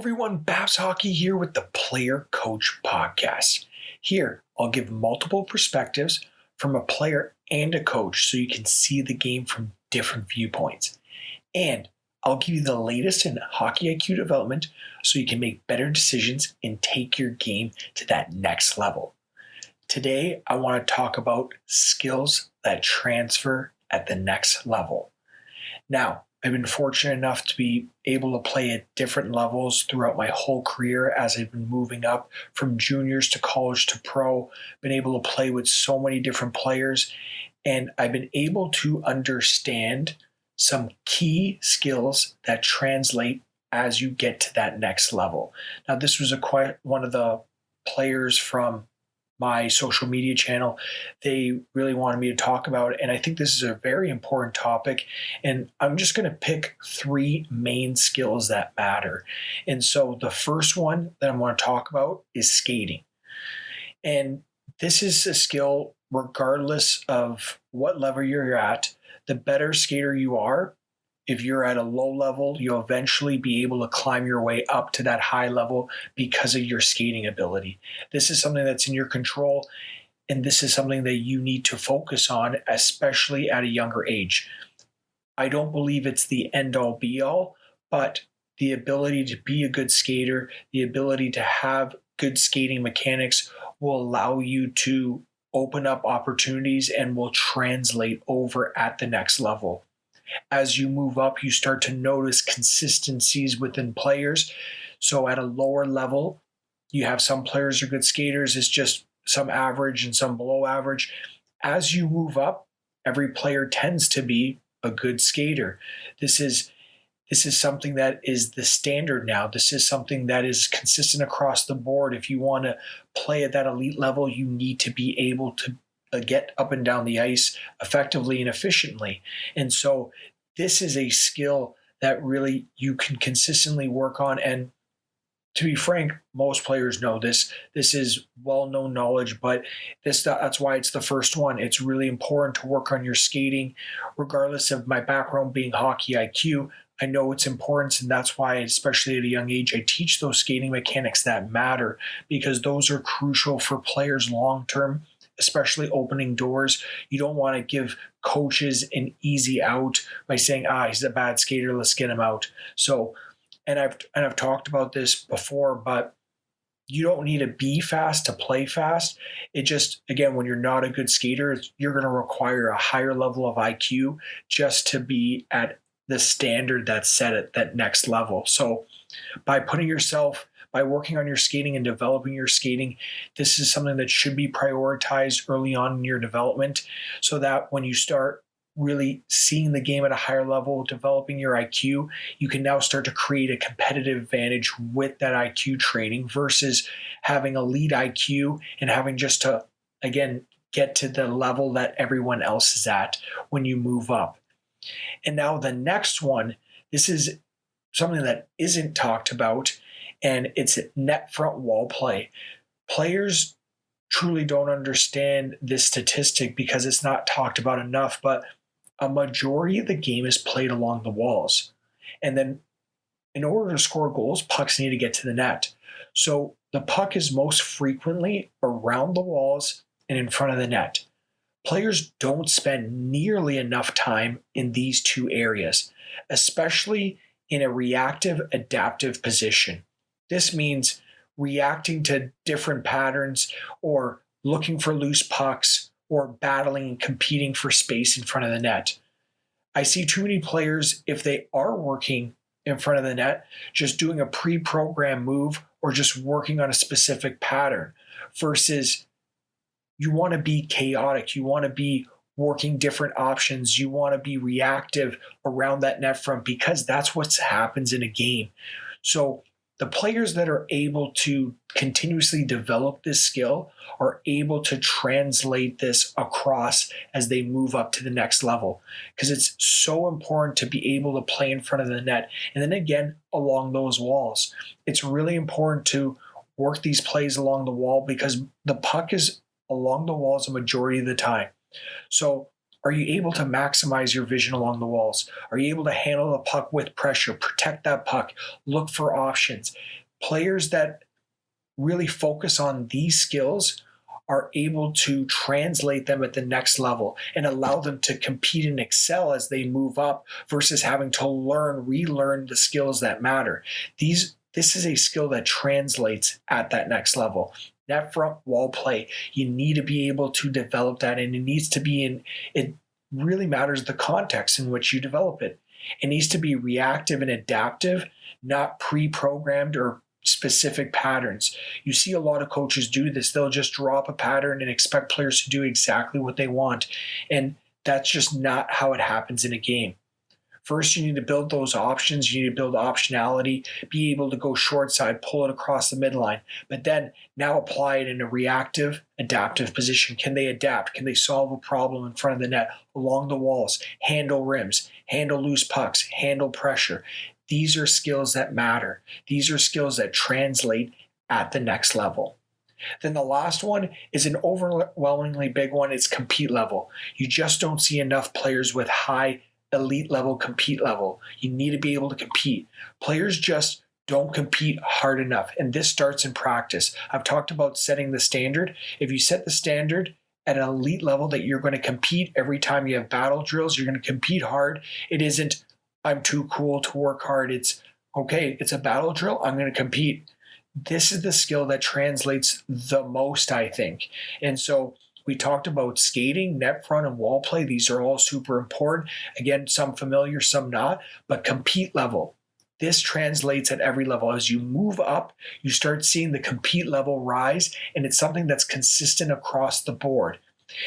everyone, Babs Hockey here with the Player Coach Podcast. Here, I'll give multiple perspectives from a player and a coach so you can see the game from different viewpoints. And I'll give you the latest in hockey IQ development so you can make better decisions and take your game to that next level. Today, I want to talk about skills that transfer at the next level. Now, I've been fortunate enough to be able to play at different levels throughout my whole career as I've been moving up from juniors to college to pro, been able to play with so many different players, and I've been able to understand some key skills that translate as you get to that next level. Now, this was one of the players from my social media channel. They really wanted me to talk about it, and I think this is a very important topic, and I'm just going to pick three main skills that matter. And so the first one that I'm going to talk about is skating. And this is a skill regardless of what level you're at. The better skater you are, if you're at a low level, you'll eventually be able to climb your way up to that high level because of your skating ability. This is something that's in your control, and this is something that you need to focus on, especially at a younger age. I don't believe it's the end-all be-all, but the ability to be a good skater, the ability to have good skating mechanics will allow you to open up opportunities and will translate over at the next level. As you move up, you start to notice consistencies within players. So at a lower level, you have some players are good skaters. It's just some average and some below average. As you move up, every player tends to be a good skater. This is something that is the standard now. This is something that is consistent across the board. If you want to play at that elite level, you need to be able to get up and down the ice effectively and efficiently. And so this is a skill that really you can consistently work on. And to be frank, most players know this. This is well-known knowledge, but that's why it's the first one. It's really important to work on your skating. Regardless of my background being hockey IQ, I know its importance, and that's why, especially at a young age, I teach those skating mechanics that matter, because those are crucial for players long-term, especially opening doors. You don't want to give coaches an easy out by saying, he's a bad skater, let's get him out. So, and I've talked about this before, but you don't need to be fast to play fast. It just, again, when you're not a good skater, you're going to require a higher level of IQ just to be at the standard that's set at that next level. So by working on your skating and developing your skating, this is something that should be prioritized early on in your development so that when you start really seeing the game at a higher level, developing your IQ, you can now start to create a competitive advantage with that IQ training versus having a lead IQ and having just to, again, get to the level that everyone else is at when you move up. And now the next one, this is something that isn't talked about, and it's net front wall play. Players truly don't understand this statistic because it's not talked about enough, but a majority of the game is played along the walls. And then in order to score goals, pucks need to get to the net. So the puck is most frequently around the walls and in front of the net. Players don't spend nearly enough time in these two areas, especially in a reactive, adaptive position. This means reacting to different patterns or looking for loose pucks or battling and competing for space in front of the net. I see too many players, if they are working in front of the net, just doing a pre-programmed move or just working on a specific pattern versus you want to be chaotic. You want to be working different options. You want to be reactive around that net front because that's what happens in a game. So the players that are able to continuously develop this skill are able to translate this across as they move up to the next level, because it's so important to be able to play in front of the net. And then again, along those walls, it's really important to work these plays along the wall because the puck is along the walls a majority of the time. So Are you able to maximize your vision along the walls? Are you able to handle the puck with pressure, protect that puck, look for options? Players that really focus on these skills are able to translate them at the next level and allow them to compete and excel as they move up versus having to relearn the skills that matter. This is a skill that translates at that next level. Net front wall play, you need to be able to develop that, and it really matters the context in which you develop it. It needs to be reactive and adaptive, not pre-programmed or specific patterns. You see a lot of coaches do this. They'll just drop a pattern and expect players to do exactly what they want. And that's just not how it happens in a game. First, you need to build those options. You need to build optionality, be able to go short side, pull it across the midline, but then now apply it in a reactive, adaptive position. Can they adapt? Can they solve a problem in front of the net, along the walls, handle rims, handle loose pucks, handle pressure? These are skills that matter. These are skills that translate at the next level. Then the last one is an overwhelmingly big one. It's compete level. You just don't see enough players with high elite level, compete level. You need to be able to compete. Players just don't compete hard enough. And this starts in practice. I've talked about setting the standard. If you set the standard at an elite level that you're going to compete every time you have battle drills, you're going to compete hard. It isn't, I'm too cool to work hard. It's, okay, it's a battle drill. I'm going to compete. This is the skill that translates the most, I think. And so we talked about skating, net front, and wall play. These are all super important. Again, some familiar, some not, but compete level. This translates at every level. As you move up, you start seeing the compete level rise, and it's something that's consistent across the board.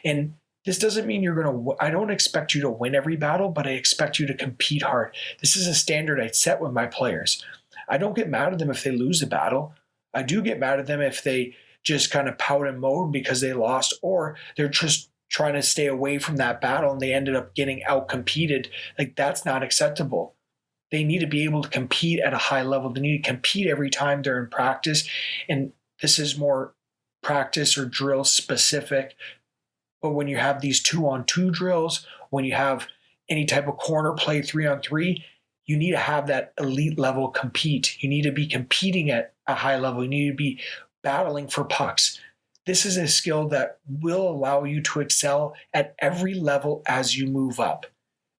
And this doesn't mean you're going to, I don't expect you to win every battle, but I expect you to compete hard. This is a standard I set with my players. I don't get mad at them if they lose a battle. I do get mad at them if they just kind of pout and moan because they lost, or they're just trying to stay away from that battle and they ended up getting out-competed. Like, that's not acceptable. They need to be able to compete at a high level. They need to compete every time they're in practice. And this is more practice or drill specific. But when you have these 2-on-2 drills, when you have any type of corner play 3-on-3, you need to have that elite level compete. You need to be competing at a high level. You need to be battling for pucks. This is a skill that will allow you to excel at every level as you move up.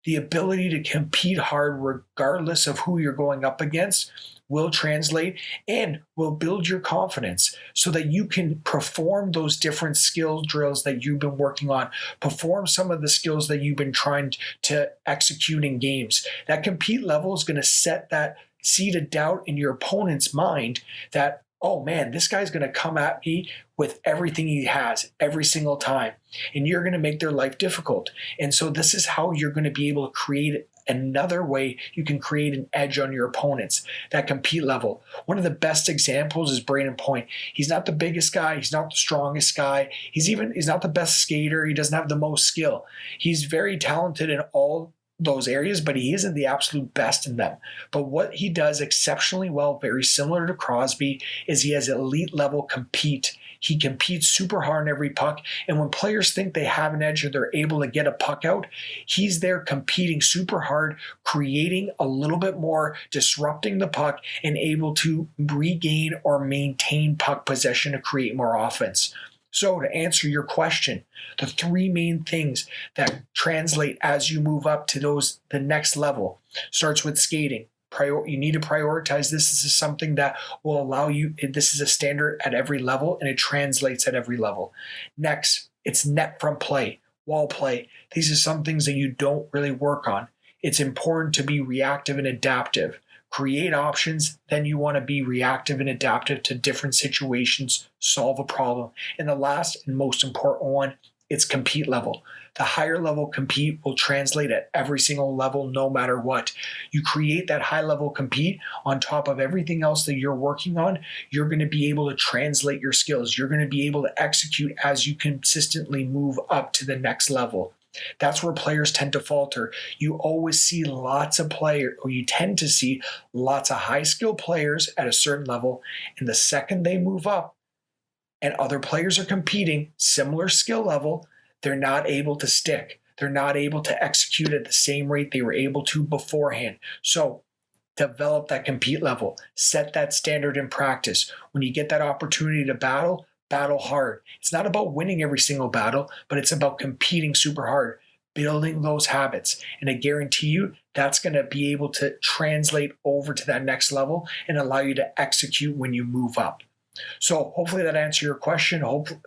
The ability to compete hard regardless of who you're going up against will translate and will build your confidence so that you can perform those different skill drills that you've been working on, perform some of the skills that you've been trying to execute in games. That compete level is going to set that seed of doubt in your opponent's mind that, oh man, this guy's going to come at me with everything he has every single time, and you're going to make their life difficult. And so this is how you're going to be able to create another way you can create an edge on your opponents, that compete level. One of the best examples is Brayden Point. He's not the biggest guy. He's not the strongest guy. He's not the best skater. He doesn't have the most skill. He's very talented in all those areas, but he isn't the absolute best in them. But what he does exceptionally well, very similar to Crosby, is he has elite level compete. He competes super hard on every puck, and when players think they have an edge or they're able to get a puck out, he's there competing super hard, creating a little bit more, disrupting the puck, and able to regain or maintain puck possession to create more offense. So to answer your question, the three main things that translate as you move up to the next level starts with skating. You need to prioritize this. This is something that will allow you, this is a standard at every level, and it translates at every level. Next, it's net front play, wall play. These are some things that you don't really work on. It's important to be reactive and adaptive. Create options, then you want to be reactive and adaptive to different situations, solve a problem. And the last and most important one, it's compete level. The higher level compete will translate at every single level, no matter what. You create that high level compete on top of everything else that you're working on, you're going to be able to translate your skills. You're going to be able to execute as you consistently move up to the next level. That's where players tend to falter. You always see lots of players, or you tend to see lots of high skill players at a certain level, and the second they move up and other players are competing, similar skill level, they're not able to stick. They're not able to execute at the same rate they were able to beforehand. So develop that compete level, set that standard in practice. When you get that opportunity to battle, battle hard. It's not about winning every single battle, but it's about competing super hard, building those habits. And I guarantee you that's going to be able to translate over to that next level and allow you to execute when you move up. So hopefully that answered your question.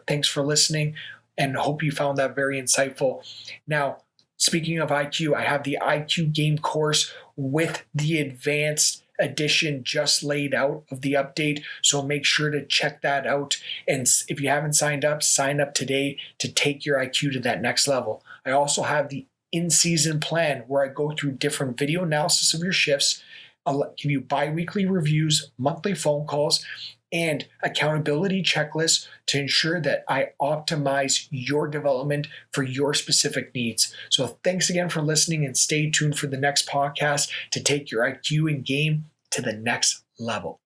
Thanks for listening and hope you found that very insightful. Now, speaking of IQ, I have the IQ game course with the advanced edition just laid out of the update. So make sure to check that out. And if you haven't signed up, sign up today to take your IQ to that next level. I also have the in-season plan where I go through different video analysis of your shifts. I'll give you bi-weekly reviews, monthly phone calls, and accountability checklists to ensure that I optimize your development for your specific needs. So thanks again for listening and stay tuned for the next podcast to take your IQ and game to the next level.